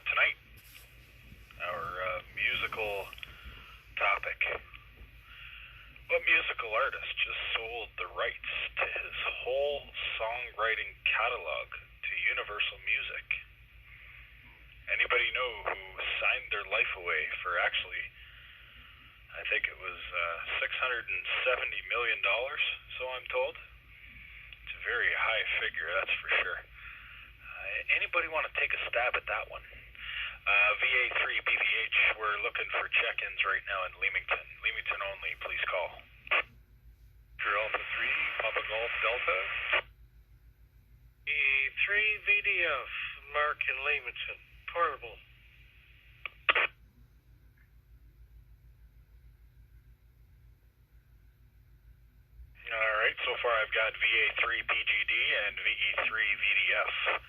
tonight, our musical topic. What musical artist just sold the rights to his whole songwriting catalog to Universal Music? Anybody know who signed their life away for actually, I think it was $670 million, so I'm told. It's a very high figure, that's for sure. Anybody want to take a stab at that one? VA3 BVH, we're looking for check-ins right now in Leamington. Leamington only, please call. Alpha 3, Papa Golf Delta. E3 VDF, Mark in Leamington, portable. Alright, so far I've got VA3 PGD and VE3 VDF.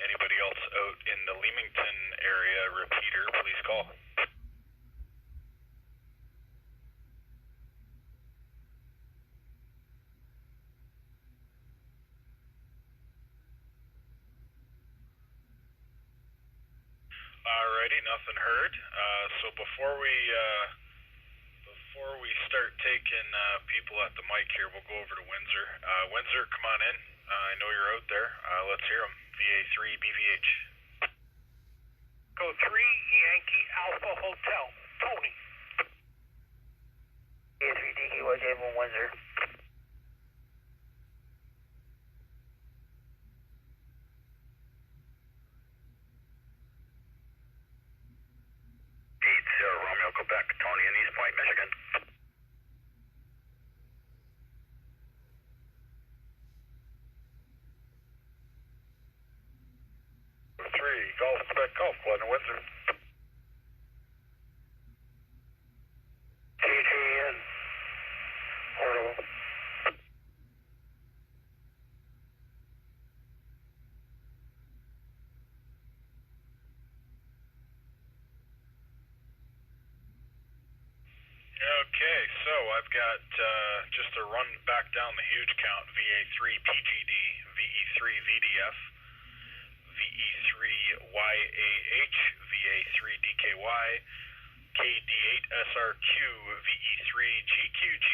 Anybody else out in the Leamington area, repeater, please call. Alrighty, nothing heard. So before we start taking people at the mic here, we'll go over to Windsor. Windsor, come on in. I know you're out there. Let's hear them. VA3 BVH. Go 3, Yankee Alpha Hotel, Tony. VA3 DKY1 Windsor. Romeo, Quebec, Tony in East Point, Michigan. Golf, Quebec, Golf, Glen, Windsor. TGN. Portable. Okay, so I've got just to run back down the huge count: VA3 PGD, VE3 VDF, VE3 YAH, VA3 DKY, KD8 SRQ, VE3 GQG,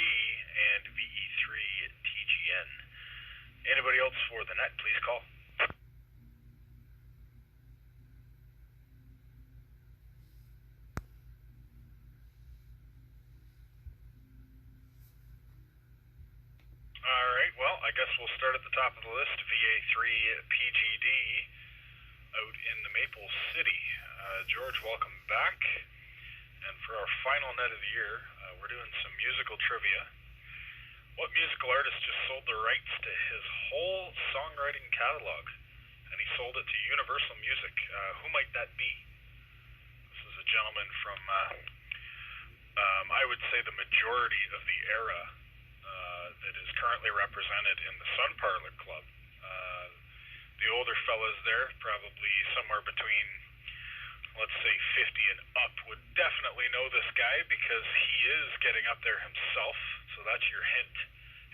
and VE3 TGN. Anybody else for the net, please call. Alright, well, I guess we'll start at the top of the list. VA3 PGD out in the Maple City. George, welcome back. And for our final net of the year, we're doing some musical trivia. What musical artist just sold the rights to his whole songwriting catalog? And he sold it to Universal Music. Who might that be? This is a gentleman from, I would say, the majority of the era that is currently represented in the Sunparlor Club. The older fellas there, probably somewhere between, let's say, 50 and up, would definitely know this guy because he is getting up there himself. So that's your hint.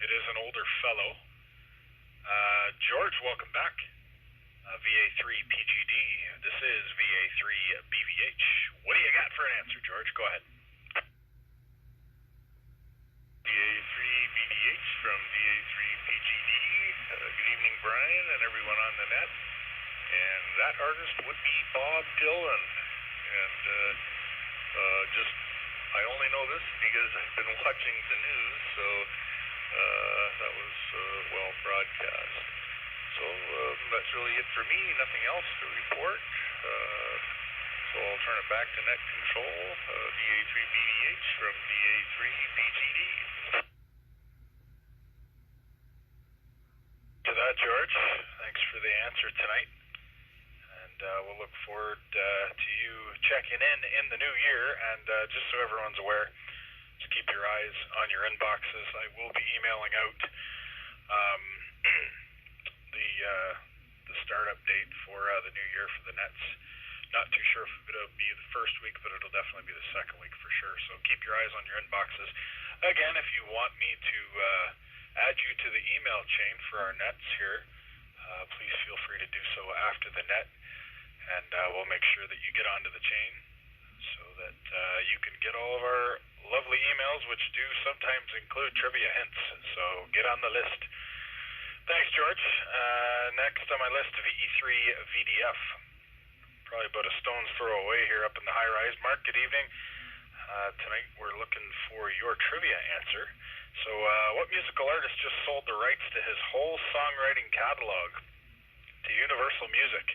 It is an older fellow. George, welcome back. VA3 PGD. This is VA3 BVH. What do you got for an answer, George? Go ahead. VA3 VDH from VA3 PGD. Good evening, Brian, and everyone on the net. And that artist would be Bob Dylan. And I only know this because I've been watching the news, so that was well broadcast. So that's really it for me. Nothing else to report. So I'll turn it back to net control. VA3 BVH from VA3 PGD. To that, George. Thanks for the answer tonight. And we'll look forward to you checking in the new year. And just so everyone's aware, just keep your eyes on your inboxes. I will be emailing out the startup date for the new year for the nets. Not too sure if it'll be the first week, but it'll definitely be the second week for sure. So keep your eyes on your inboxes. Again, if you want me to add you to the email chain for our nets here, please feel free to do so after the net. And we'll make sure that you get onto the chain so that you can get all of our lovely emails, which do sometimes include trivia hints. So get on the list. Thanks, George. Next on my list, VE3 VDF. Probably about a stone's throw away here up in the high rise. Mark, good evening. Tonight we're looking for your trivia answer. So what musical artist just sold the rights to his whole songwriting catalog to Universal Music?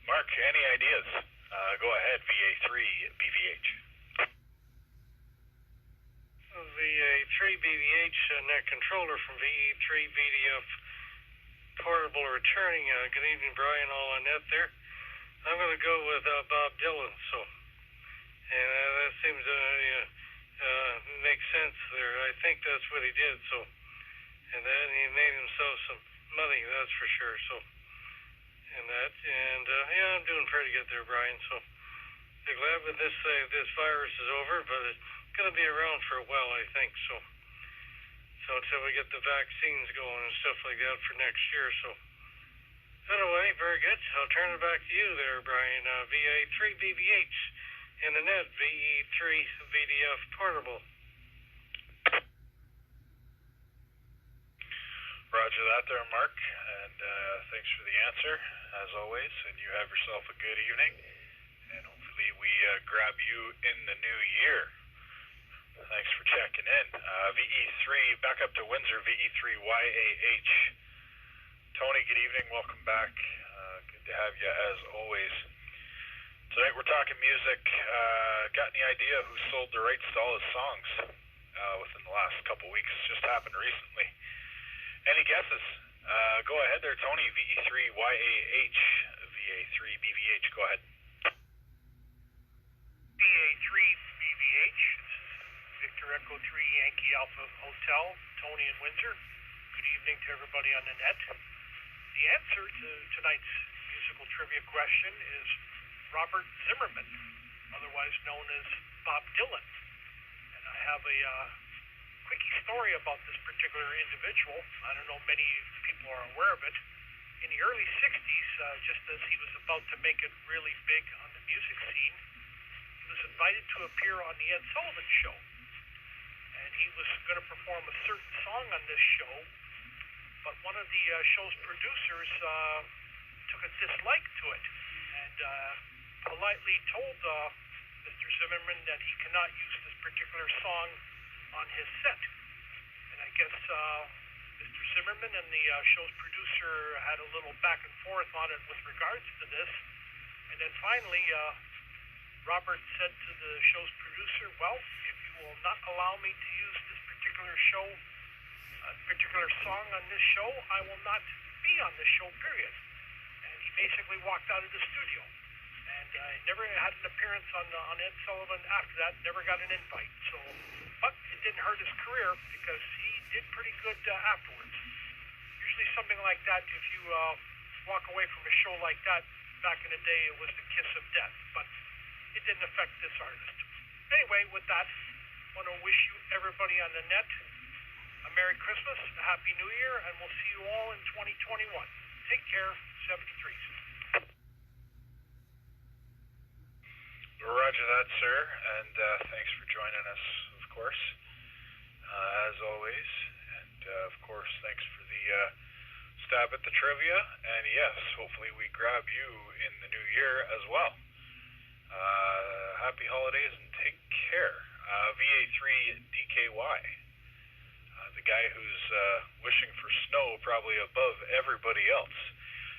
Mark, any ideas? Go ahead, VA3 BVH. VA3 BVH, net controller from VE3 VDF Portable returning. Good evening, Brian, all on net there. I'm going to go with Bob Dylan, and that seems to make sense there. I think that's what he did, and then he made himself some money, that's for sure, yeah, I'm doing pretty good there, Brian, I'm glad with this virus is over, but it's going to be around for a while, I think, so until we get the vaccines going and stuff like that for next year, anyway, very good. I'll turn it back to you there, Brian. VA3 BVH in the net, VE3 VDF Portable. Roger that there, Mark, and thanks for the answer, as always, and you have yourself a good evening, and hopefully we grab you in the new year. Thanks for checking in. VE3, back up to Windsor, VE3YAH. Tony, good evening, welcome back. Good to have you as always. Tonight we're talking music. Got any idea who sold the rights to all his songs within the last couple weeks? It's just happened recently. Any guesses? Go ahead there, Tony. VE3YAH, VA3 BVH. Go ahead. VA3 BVH. Victor Echo 3 Yankee Alpha Hotel. Tony in Windsor. Good evening to everybody on the net. The answer to tonight's musical trivia question is Robert Zimmerman, otherwise known as Bob Dylan. And I have a quickie story about this particular individual. I don't know if many people are aware of it. In the early 60s, just as he was about to make it really big on the music scene, he was invited to appear on the Ed Sullivan Show. And he was going to perform a certain song on this show, but one of the show's producers took a dislike to it and politely told Mr. Zimmerman that he cannot use this particular song on his set. And I guess Mr. Zimmerman and the show's producer had a little back and forth on it with regards to this. And then finally, Robert said to the show's producer, well, if you will not allow me to use this particular show, particular song on this show, I will not be on this show, period. And he basically walked out of the studio. And never had an appearance on Ed Sullivan after that, never got an invite. But it didn't hurt his career because he did pretty good afterwards. Usually something like that, if you walk away from a show like that, back in the day it was the kiss of death. But it didn't affect this artist. Anyway, with that, I want to wish you, everybody on the net, a Merry Christmas, a Happy New Year, and we'll see you all in 2021. Take care, 73. Roger that, sir, and thanks for joining us, of course, as always. And, of course, thanks for the stab at the trivia. And, yes, hopefully we grab you in the new year as well. Happy holidays and take care. VA3 DKY. The guy who's wishing for snow probably above everybody else.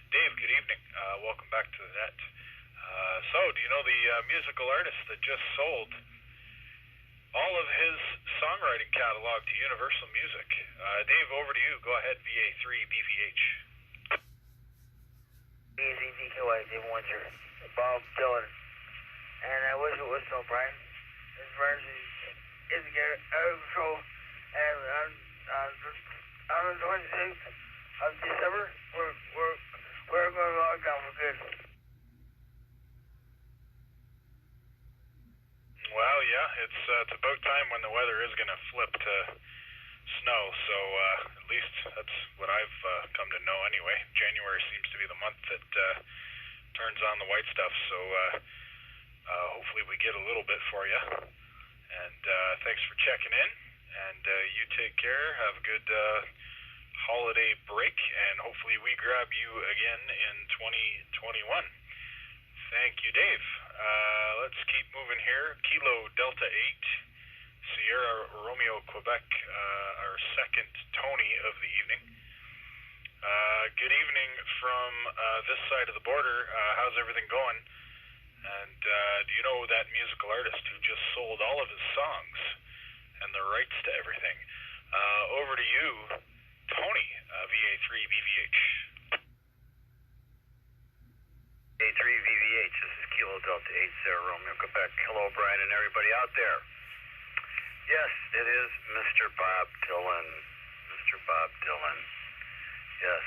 Dave, good evening. Welcome back to the net. So, do you know the musical artist that just sold all of his songwriting catalog to Universal Music? Dave, over to you. Go ahead, VA3 BVH. VAZDKY, Dave Windsor, Bob Dylan. And I wish it was so, Brian. This virus is getting out of control. And on the 26th of December, we're going to log down for good. Well, yeah, it's about time when the weather is going to flip to snow, so at least that's what I've come to know anyway. January seems to be the month that turns on the white stuff. So hopefully we get a little bit for you. And thanks for checking in. And you take care. Have a good holiday break. And hopefully we grab you again in 2021. Thank you, Dave. Let's keep moving here. Kilo Delta 8, Sierra Romeo, Quebec, our second Tony of the evening. Good evening from this side of the border. How's everything going? And do you know that musical artist who just sold all of his songs and the rights to everything? Over to you, Tony, VA3 BVH. VA3 VVH, this is Kilo Delta 8, Sierra Romeo, Quebec. Hello, Brian, and everybody out there. Yes, it is Mr. Bob Dylan. Mr. Bob Dylan. Yes.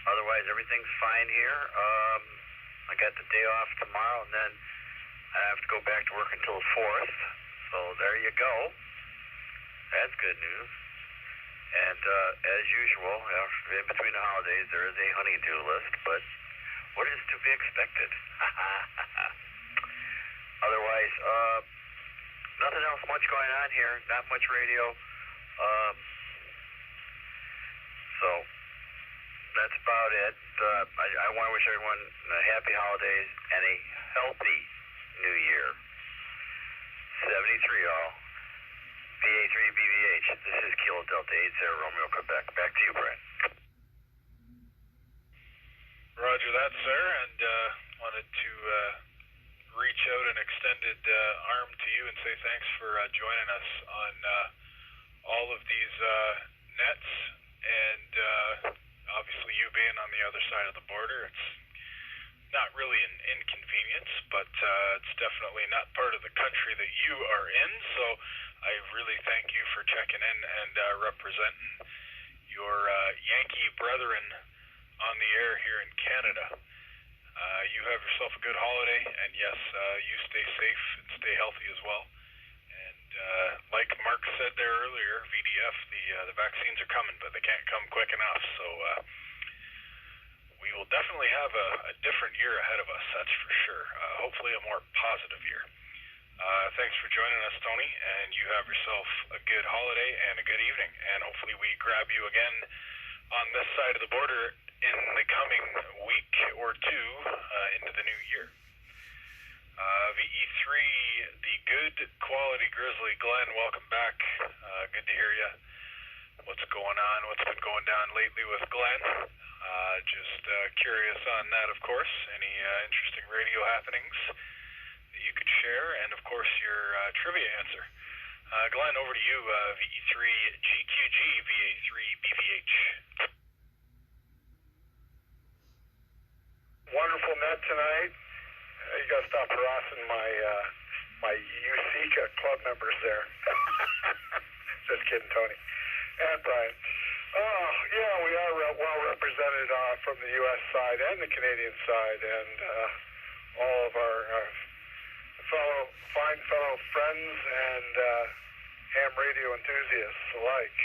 Otherwise, everything's fine here. I got the day off tomorrow, and then I have to go back to work until the 4th. So there you go. That's good news. And as usual, in between the holidays, there is a honey-do list, but what is to be expected? Otherwise, nothing else much going on here. Not much radio. So that's about it. I want to wish everyone happy holidays and a healthy new year. 73 all. VA3 BVH. This is Kilo Delta 8, Sierra Romeo, Quebec. Back to you, Brian. Roger that, sir, and wanted to reach out an extended arm to you and say thanks for joining us on all of these nets, and obviously you being on the other side of the border, it's not really an inconvenience, but it's definitely not part of the country that you are in, so I really thank you for checking in and representing your Yankee brethren on the air here in Canada. You have yourself a good holiday, and yes, you stay safe and stay healthy as well. And like Mark said there earlier, VDF, the vaccines are coming, but they can't come quick enough, so we will definitely have a different year ahead of us, that's for sure. Hopefully a more positive year. Thanks for joining us, Tony, and you have yourself a good holiday and a good evening, and hopefully we grab you again on this side of the border in the coming week or two into the new year. VE3, the good quality Grizzly. Glenn, welcome back. Good to hear you. What's going on? What's been going down lately with Glenn? Just curious on that, of course. Any interesting radio happenings that you could share, and of course your trivia answer. Glenn, over to you, VE3 GQG, VA3 BVH. Wonderful net tonight. You got to stop harassing my USECA club members there. Just kidding, Tony. And Brian. Oh, yeah, we are well represented from the U.S. side and the Canadian side, and all of our fine fellow friends and ham radio enthusiasts alike,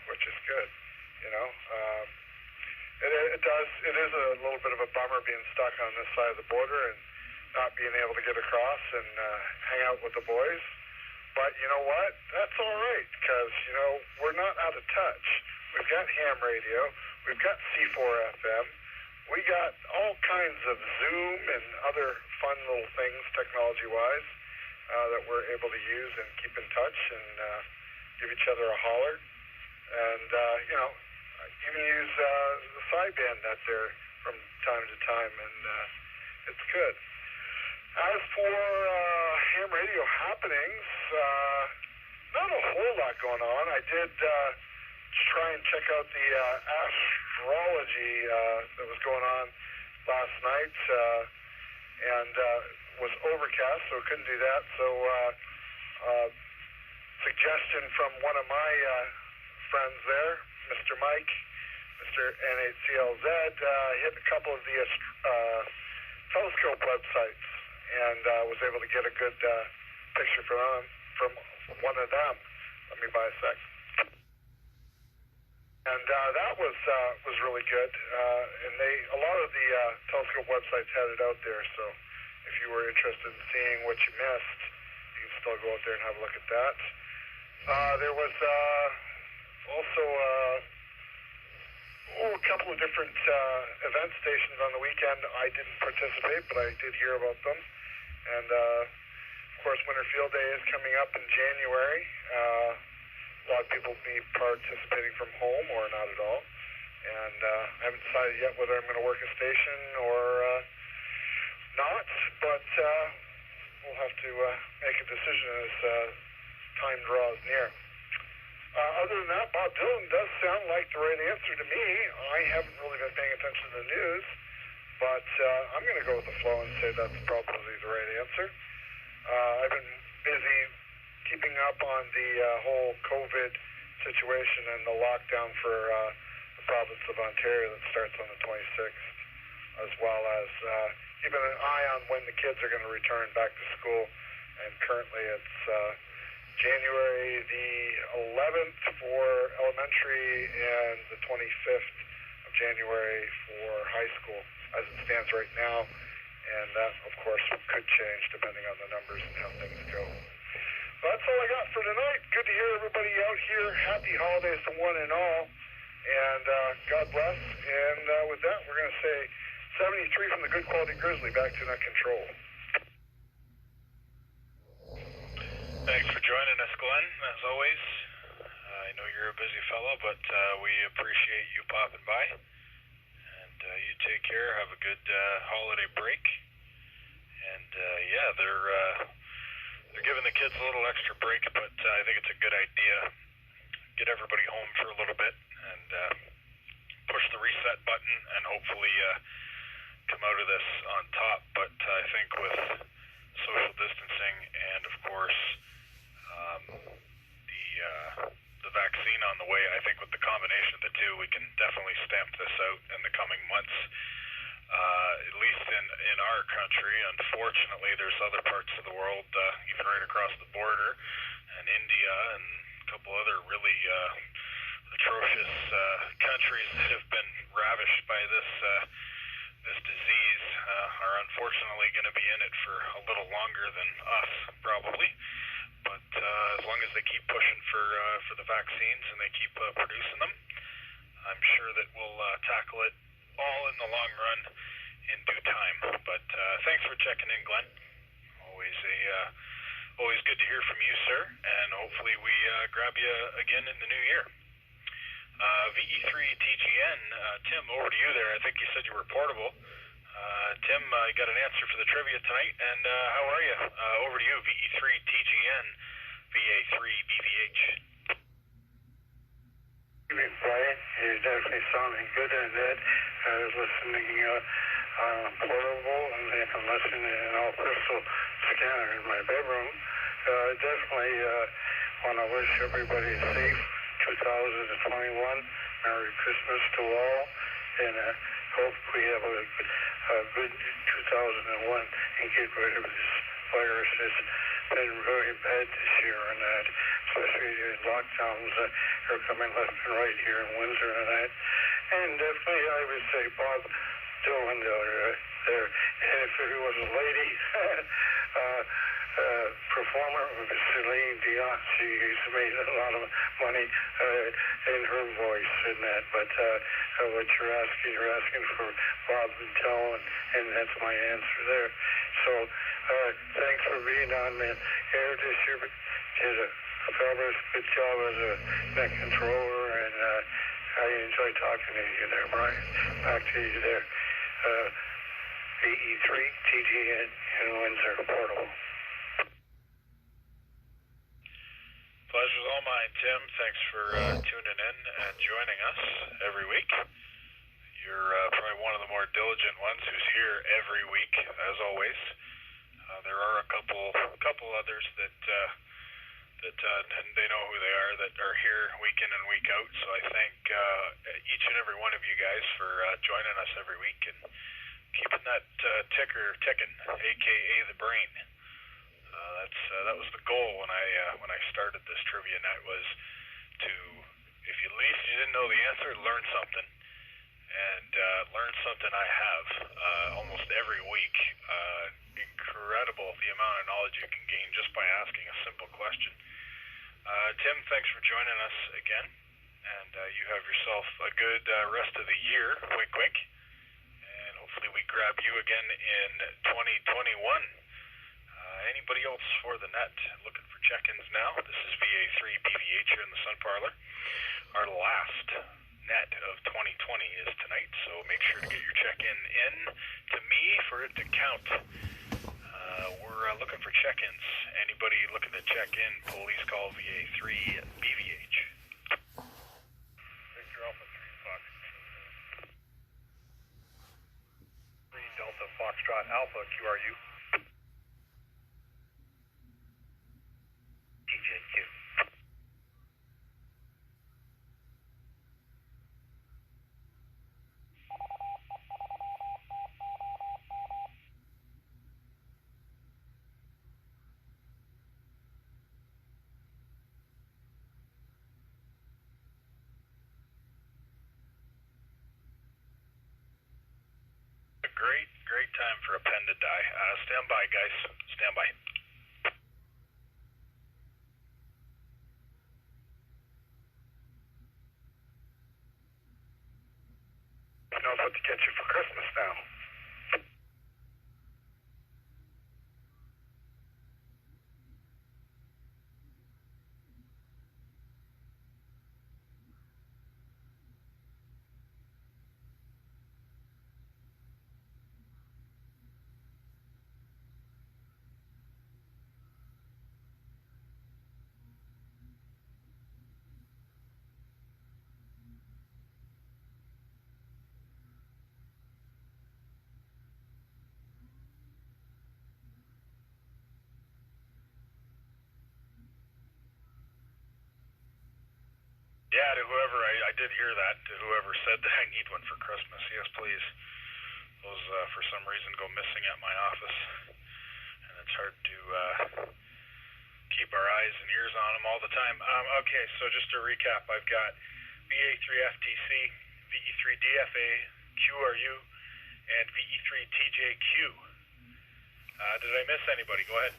which is good, you know. It is a little bit of a bummer being stuck on this side of the border and not being able to get across and hang out with the boys. But you know what? That's all right, because, you know, we're not out of touch. We've got ham radio. We've got C4FM. We got all kinds of Zoom and other fun little things technology-wise that we're able to use and keep in touch and give each other a holler. And, you know, even use the sideband net there from time to time, and it's good. As for ham radio happenings, not a whole lot going on. I did try and check out the astrology that was going on last night, and was overcast, so couldn't do that. So suggestion from one of my friends there, Mr. Mike, Mr. NHCLZ, hit a couple of the telescope websites and was able to get a good picture from one of them. Let me buy a sec. And that was really good. And a lot of the telescope websites had it out there, so if you were interested in seeing what you missed, you can still go out there and have a look at that. There was also a couple of different event stations on the weekend. I didn't participate, but I did hear about them. And of course, Winter Field Day is coming up in January. A lot of people will be participating from home or not at all. And I haven't decided yet whether I'm going to work a station or not, but we'll have to make a decision as time draws near. Other than that, Bob Dylan does sound like the right answer to me. I haven't really been paying attention to the news, but I'm going to go with the flow and say that's probably the right answer. I've been busy keeping up on the whole COVID situation and the lockdown for the province of Ontario that starts on the 26th, as well as keeping an eye on when the kids are going to return back to school. And currently it's January the 11th for elementary and the 25th of January for high school as it stands right now. And that, of course, could change depending on the numbers and how things go. So that's all I got for tonight. Good to hear everybody out here. Happy holidays to one and all. And God bless. And with that, we're going to say 73 from the Good Quality Grizzly back to Net Control. Thanks for joining us, Glenn, as always. I know you're a busy fellow, but we appreciate you popping by. And you take care. Have a good holiday break. And yeah, they're giving the kids a little extra break, but I think it's a good idea. Get everybody home for a little bit and push the reset button and hopefully come out of this on top. But I think with social distancing and, of course, the vaccine on the way, I think with the combination of the two, we can definitely stamp this out in the coming months. At least in our country. Unfortunately, there's other parts of the world, even right across the border, and India and a couple other really atrocious countries that have been ravished by this disease are unfortunately going to be in it for a little longer than us, probably. But as long as they keep pushing for the vaccines and they keep producing them, I'm sure that we'll tackle it all in the long run in due time. But thanks for checking in, Glenn. Always good to hear from you, sir, and hopefully we grab you again in the new year. VE3 TGN, Tim, over to you there. I think you said you were portable. Tim, you got an answer for the trivia tonight, and how are you? Over to you, VE3 TGN, VA3 BVH. Brian, you're definitely sounding good at that. I was listening portable and then I'm listening in an all crystal scanner in my bedroom. Definitely want to wish everybody a safe 2021. Merry Christmas to all, and hope we have a good 2001 and get rid of this virus. It's been very bad this year, and that, especially the lockdowns are coming left and right here in Windsor and that. And definitely, I would say Bob Dylan there. And if he was a lady performer with Celine Dion, she's made a lot of money in her voice and that. But what you're asking for Bob Dylan, and that's my answer there. So thanks for being on the air this year. Did a fabulous good job as a net controller, and I enjoy talking to you there, Brian. Back to you there. VE3 TGN in Windsor, portable. Pleasure's all mine, Tim. Thanks for tuning in and joining us every week. You're probably one of the more diligent ones who's here every week, as always. There are a couple others that and they know who they are, that are here week in and week out. So I thank each and every one of you guys for joining us every week and keeping that ticker ticking, aka the brain. That was the goal when I started this trivia night, was to if at least you didn't know the answer, learn something. And learn something I have almost every week. Incredible the amount of knowledge you can gain just by asking a simple question. Tim, thanks for joining us again. And you have yourself a good rest of the year, wink wink. And hopefully we grab you again in 2021. Anybody else for the net looking for check-ins now? This is VA3 BVH here in the Sunparlor. Our last net of 2020 is tonight, so make sure to get your check-in in to me for it to count. We're looking for check-ins. Anybody looking to check in, police call VA3 BVH. Victor Alpha 3 Fox. 3 Delta Foxtrot Alpha, QRU. TJQ. Great time for a pen to die. Stand by, guys. Stand by. Who knows what to get you for Christmas now? Yeah, to whoever, I did hear that, to whoever said that I need one for Christmas. Yes, please. Those, for some reason, go missing at my office. And it's hard to keep our eyes and ears on them all the time. Okay, so just to recap, I've got VA3 FTC, VE3 DFA, QRU, and VE3 TJQ. Did I miss anybody? Go ahead.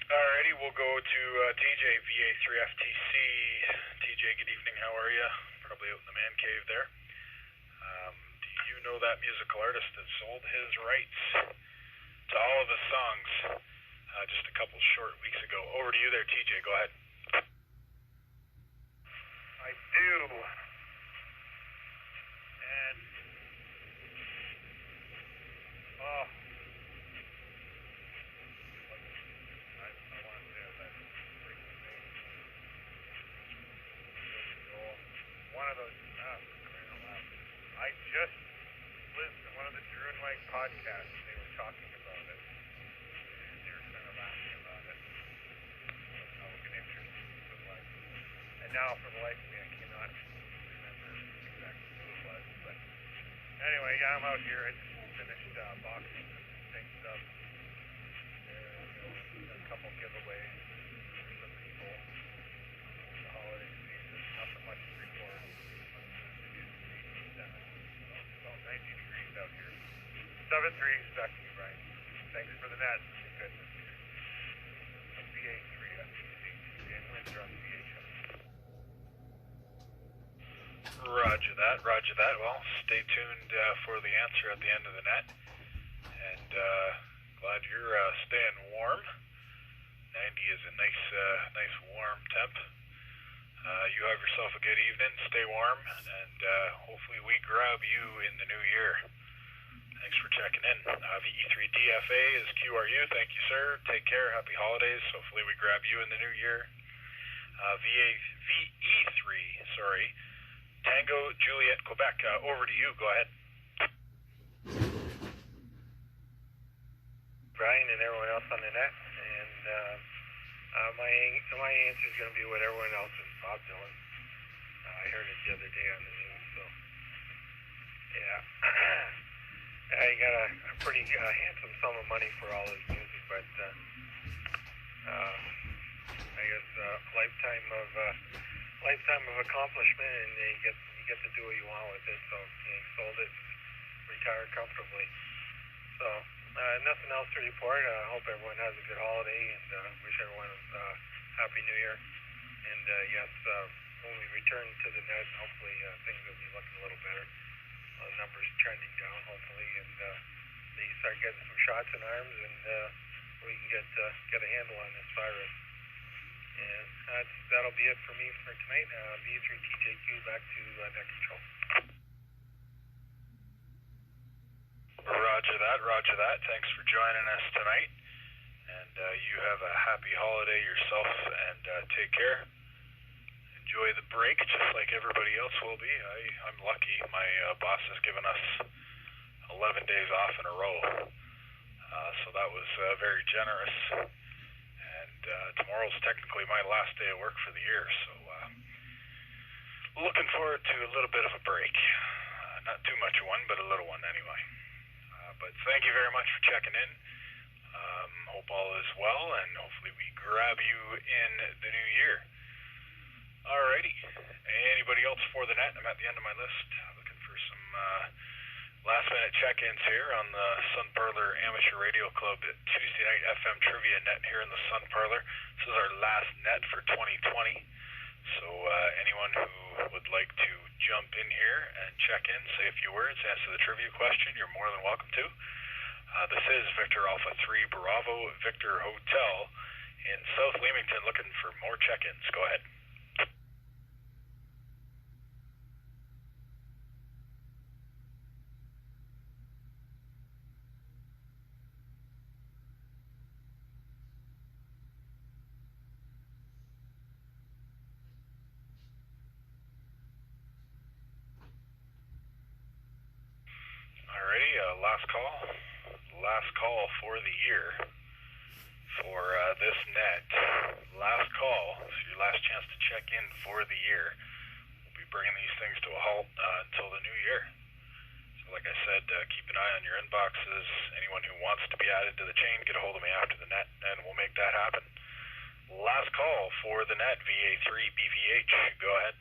Alrighty, we'll go to TJ, VA3 FTC. TJ, good evening, how are you? Probably out in the man cave there. Do you know that musical artist that sold his rights to all of his songs just a couple short weeks ago? Over to you there, TJ, go ahead. I do. And I want to say that freaking thing. One of those. I just listened to one of the Drew and Mike podcasts. They were talking about it, and they were kind of laughing about it. How interesting it was. And now, for the life of me, I cannot remember exactly who it was. But anyway, yeah, I'm out here. I just finished boxing things up. There's a couple giveaways for some people. The holiday season, nothing much to report. It's about 90 degrees out here. 7-3, back to you, Brian. Thanks for the net. Good. VA3 FTC in Windsor on VHS. Roger that, roger that. Well, stay tuned for the answer at the end of the net. And glad you're staying warm. 90 is a nice warm temp. You have yourself a good evening. Stay warm, and hopefully we grab you in the new year. Thanks for checking in. VE3 DFA is QRU. Thank you, sir. Take care. Happy holidays. Hopefully we grab you in the new year. VE3, sorry. Tango Juliet Quebec. Over to you. Go ahead. Brian and everyone else on the net, and my answer is going to be what everyone else is. Bob Dylan. I heard it the other day on the news, so yeah. he got a pretty handsome sum of money for all his music, but I guess lifetime of accomplishment, and you get to do what you want with it. So he sold it, retired comfortably. So nothing else to report. I hope everyone has a good holiday, and wish everyone a happy New Year. And yes, when we return to the net, hopefully things will be looking a little better. Numbers trending down, hopefully, and they start getting some shots in arms, and we can get a handle on this virus. And that'll be it for me for tonight. V3TJQ back to net control. Roger that. Thanks for joining us tonight. And you have a happy holiday yourself, and take care. Enjoy the break, just like everybody else will be. I'm lucky. My boss has given us 11 days off in a row. So that was very generous. And tomorrow's technically my last day of work for the year. So looking forward to a little bit of a break. Not too much of one, but a little one anyway. But thank you very much for checking in. Hope all is well, and hopefully we grab you in the new year. Alrighty. Anybody else for the net? I'm at the end of my list. Looking for some last minute check-ins here on the Sunparlor Amateur Radio Club Tuesday night FM trivia net here in the Sunparlor. This is our last net for 2020. So anyone who would like to jump in here and check in, say a few words, answer the trivia question, you're more than welcome to. This is Victor Alpha 3 Bravo Victor Hotel in South Leamington, looking for more check-ins. Go ahead. Last call for the year for this net. Last call, so your last chance to check in for the year. We'll be bringing these things to a halt until the new year. So like I said, keep an eye on your inboxes. Anyone who wants to be added to the chain, get a hold of me after the net, and we'll make that happen. Last call for the net, VA3 BVH. Go ahead.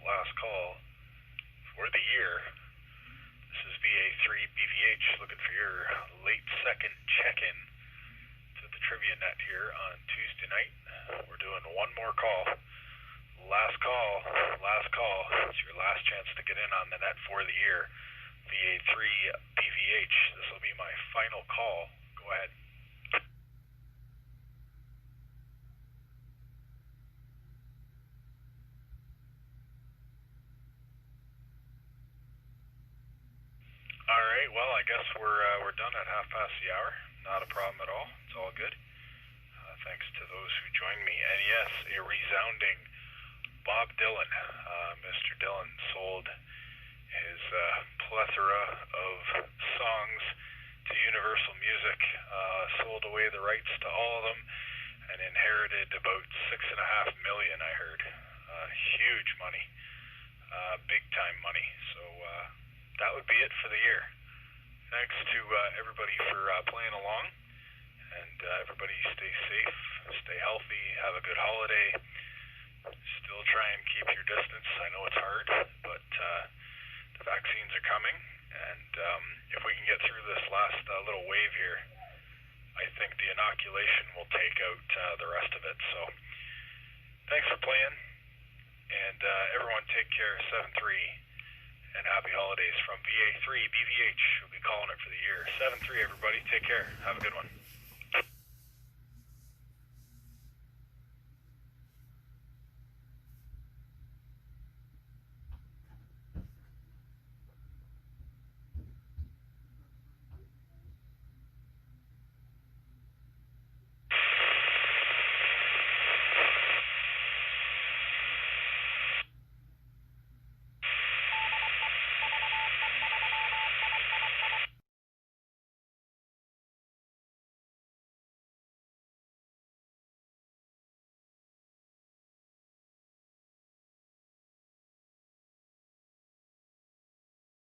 Last call for the year. This is VA3 BVH looking for your late second check-in to the trivia net here on Tuesday night. We're doing one more call. Last call. It's your last chance to get in on the net for the year. VA3 BVH. This will be my final call. Go ahead. Alright, well, I guess we're done at hour. Not a problem at all. It's all good. Thanks to those who joined me. And yes, a resounding Bob Dylan. Mr. Dylan sold his plethora of songs to Universal Music, sold away the rights to all of them, and inherited about $6.5 million, I heard. Huge money. Big time money. So that would be it for the year. Thanks to everybody for playing along, and everybody stay safe, stay healthy, have a good holiday. Still try and keep your distance. I know it's hard, but the vaccines are coming, and if we can get through this last little wave here, I think the inoculation will take out the rest of it. So thanks for playing, and everyone take care. 7-3. And happy holidays from VA3 BVH. We'll be calling it for the year. 7-3, everybody. Take care. Have a good one.